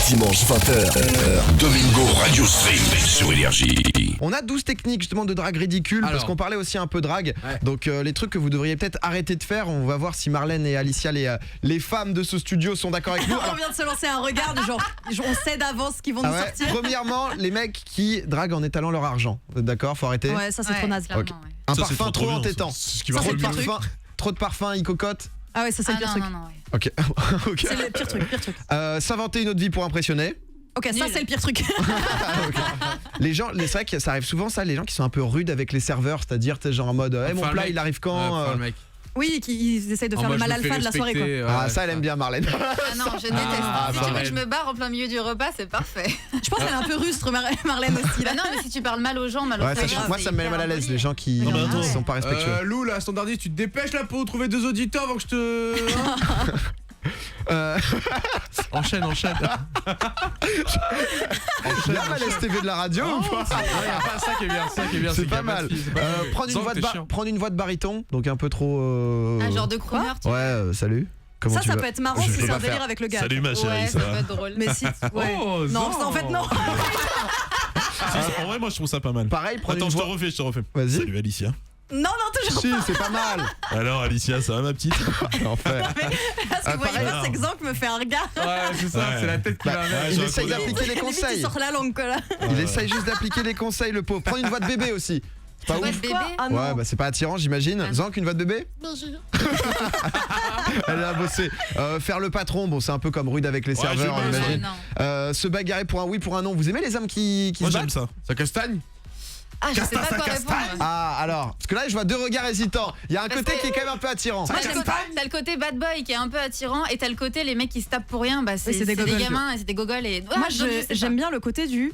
dimanche 20h, Domingo Radio Stream sur Énergie. On a 12 techniques justement de drague ridicule, parce qu'on parlait aussi un peu drague. Ouais. Donc les trucs que vous devriez peut-être arrêter de faire. On va voir si Marlène et Alicia, les femmes de ce studio, sont d'accord avec nous. Alors, on vient de se lancer un regard de genre on sait d'avance ce qu'ils vont nous sortir. Premièrement, les mecs qui draguent en étalant leur argent. D'accord, faut arrêter. Ouais, ça c'est trop naze. Okay. Un ça, parfum trop entêtant. Trop de parfum, il cocotte. Ah ouais, ça c'est le pire truc. Non, Ok. C'est le pire truc. S'inventer une autre vie pour impressionner. Ok, ça c'est le pire truc. Okay. Les gens, c'est vrai que ça arrive souvent ça, les gens qui sont un peu rudes avec les serveurs, c'est-à-dire genre en mode mon plat il arrive quand le mec. Oui, ils essayent de faire le mal alpha de la soirée quoi. Ça elle aime bien Marlène. Ah non, je déteste. Si tu veux que je me barre en plein milieu du repas, c'est parfait. Je pense qu'elle est un peu rustre Marlène aussi là. Non, mais si tu parles mal aux gens, mal aux moi ça me met mal à l'aise les gens qui sont pas respectueux. Lou, la standardiste, tu te dépêches là pour trouver 2 auditeurs avant que je te... Enchaîne. Là, Malaise TV de la radio ou pas? Ça qui est bien. C'est pas mal. Prendre une voix de baryton, donc un peu trop. Un genre de crooner, tu vois. Ouais, salut. Comment ça peut être marrant si c'est un délire avec le gars. Salut ma chérie, ça va être drôle. Mais si. Non, en fait non. En vrai, moi je trouve ça pas mal. Pareil, attends, je te refais. Vas-y. Salut Alicia. Non, toujours si, c'est pas mal. Alors Alicia, ça va ma petite? Enfin. Parce que vous voyez pas, c'est que Zank me fait un regard. Ouais, c'est ça, c'est la tête qui va avec. Il essaye d'appliquer les conseils. Il sort la langue quoi là. Il essaye juste d'appliquer les conseils, le pauvre. Prends une voix de bébé aussi. Pas ouf. Bébé ouais, bah c'est pas attirant, j'imagine. Zank, une voix de bébé? Bonjour. Elle a bossé. Faire le patron, bon, c'est un peu comme rude avec les serveurs, j'imagine. Se bagarrer pour un oui, pour un non. Vous aimez les hommes qui se battent? Moi j'aime ça. Ça castagne? Ah, je sais pas quoi répondre. Ah, alors, parce que là, je vois 2 regards hésitants. Il y a un côté qui est quand même un peu attirant. T'as le côté bad boy qui est un peu attirant et t'as le côté les mecs qui se tapent pour rien. Bah, c'est des gamins et c'est des gogoles. Moi, j'aime bien le côté du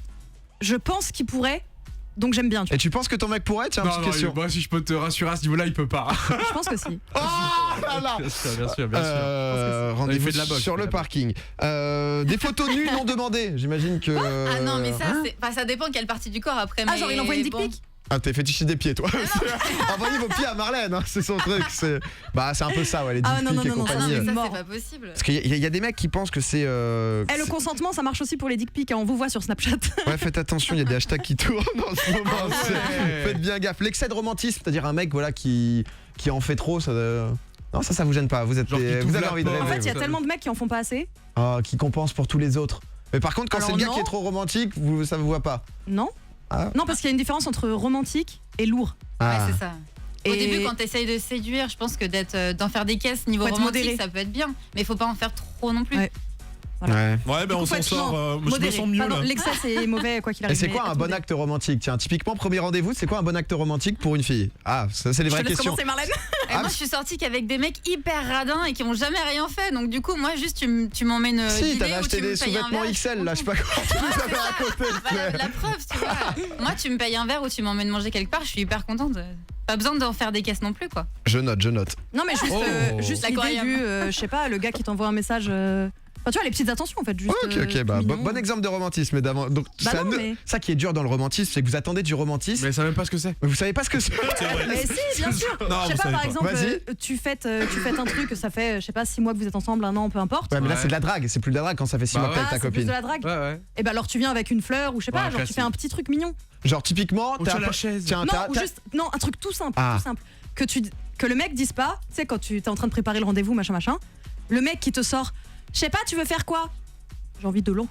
je pense qu'il pourrait. Donc j'aime bien. Et tu penses que ton mec pourrait? Tiens, petite question. Moi, si je peux te rassurer à ce niveau-là, il peut pas. Je pense que si. Oh là là. Bien sûr. Rendez-vous sur le parking. Des photos nues non demandées. J'imagine que. Ah non, mais ça dépend quelle partie du corps après. Ah, genre il envoie une dick pic? Ah, t'es fétichiste des pieds, toi. Envoyez vos pieds à Marlène, c'est son truc. C'est un peu ça, ouais, les dick pics et compagnie. Non, mais ça, c'est pas possible. Parce qu'il y a des mecs qui pensent que c'est. Le consentement, ça marche aussi pour les dick pics. On vous voit sur Snapchat. Ouais, faites attention, il y a des hashtags qui tournent en ce moment. Faites bien gaffe. L'excès de romantisme, c'est-à-dire un mec qui en fait trop, ça. Non, ça vous gêne pas. Vous avez envie de rêver. En fait, il y a tellement de mecs qui en font pas assez. Qui compensent pour tous les autres. Mais par contre, quand c'est le gars qui est trop romantique, ça vous voit pas? Non. Non, parce qu'il y a une différence entre romantique et lourd. Ouais, c'est ça. Au début, quand t'essayes de séduire, je pense que d'en faire des caisses niveau romantique, ça peut être bien. Mais il faut pas en faire trop non plus. Ouais, ben on s'en sort. Je me sens mieux là. L'excès c'est mauvais quoi qu'il arrive. Et c'est quoi un bon acte romantique? Tiens, typiquement premier rendez-vous, c'est quoi un bon acte romantique pour une fille? Ah, ça c'est les vraies questions. Marlène. Moi je suis sortie qu'avec des mecs hyper radins et qui ont jamais rien fait. Donc du coup, moi juste tu m'emmènes Si, t'avais acheté des sous-vêtements XL là, je sais pas quoi. Tu nous avais raconté. La preuve, tu vois. Moi tu me payes un verre ou tu m'emmènes manger quelque part, je suis hyper contente. Pas besoin d'en faire des caisses non plus quoi. Je note. Non mais juste l'idée du je sais pas, le gars qui t'envoie un message enfin, tu vois les petites attentions en fait juste. Ok, bon exemple de romantisme évidemment. Donc ça qui est dur dans le romantisme, c'est que vous attendez du romantisme. Mais ça même pas ce que c'est. Mais vous savez pas ce que c'est. Mais si, bien sûr. Je sais pas par exemple tu fêtes un truc, ça fait je sais pas 6 mois que vous êtes ensemble, 1 an, peu importe. Ouais, mais là c'est de la drague, c'est plus de la drague quand ça fait 6 mois que t'es avec ta copine. C'est de la drague. Ouais. Et bah alors tu viens avec une fleur ou je sais pas, genre tu fais un petit truc mignon. Genre typiquement t'as la chaise. Non, un truc tout simple, que le mec dise pas, tu sais quand tu es en train de préparer le rendez-vous machin, le mec qui te sort je sais pas, tu veux faire quoi? J'ai envie de l'eau.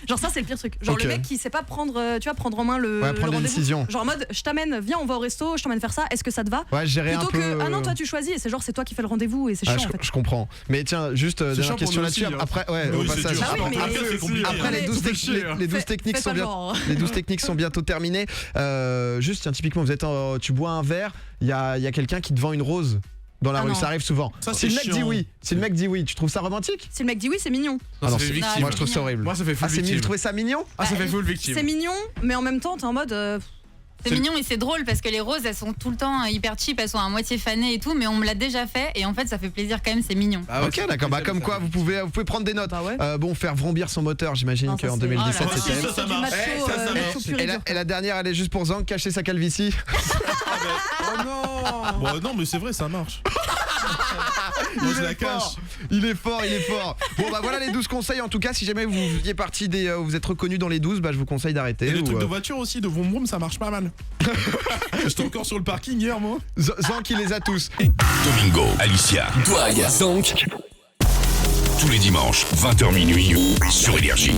Genre ça c'est le pire truc. Genre le mec qui sait pas prendre en main le prendre des décisions. Genre en mode je t'amène, viens on va au resto, je t'emmène faire ça, est-ce que ça te va? Ouais, gérer plutôt un peu. Que non toi tu choisis et c'est genre c'est toi qui fais le rendez-vous et c'est chiant en fait. Je comprends. Mais tiens, juste dernière question là-dessus après au passage. Après les 12 techniques sont bien les 12 techniques sont bientôt terminées. Juste tiens typiquement tu bois un verre, il y a quelqu'un qui te vend une rose. Dans la rue, ça arrive souvent. Si le mec dit oui, tu trouves ça romantique? Si le mec dit oui, c'est mignon. Moi je trouve ça horrible. Moi ça fait full victime. Vous trouvez ça mignon? Ça fait full victime. C'est mignon, mais en même temps t'es en mode C'est mignon et c'est drôle parce que les roses elles sont tout le temps hyper cheap, elles sont à moitié fanées et tout, mais on me l'a déjà fait et en fait ça fait plaisir quand même, c'est mignon. Ok, d'accord, comme quoi vous pouvez prendre des notes. Bon, faire vrombir son moteur, j'imagine qu'en 2017 c'était ça marche. Et la dernière elle est juste pour Zank, cacher sa calvitie. Oh non. Non mais c'est vrai, ça marche. je la cache. Il est fort. Bon bah voilà les 12 conseils. En tout cas, si jamais vous faisiez partie vous êtes reconnu dans les 12, bah je vous conseille d'arrêter. Et les trucs de voiture aussi, de vroom vroom, ça marche pas mal. J'étais encore sur le parking hier, moi. Zank, il les a tous. Domingo, Alicia, Douag, Zank. Tous les dimanches, 20h minuit, sur Énergie.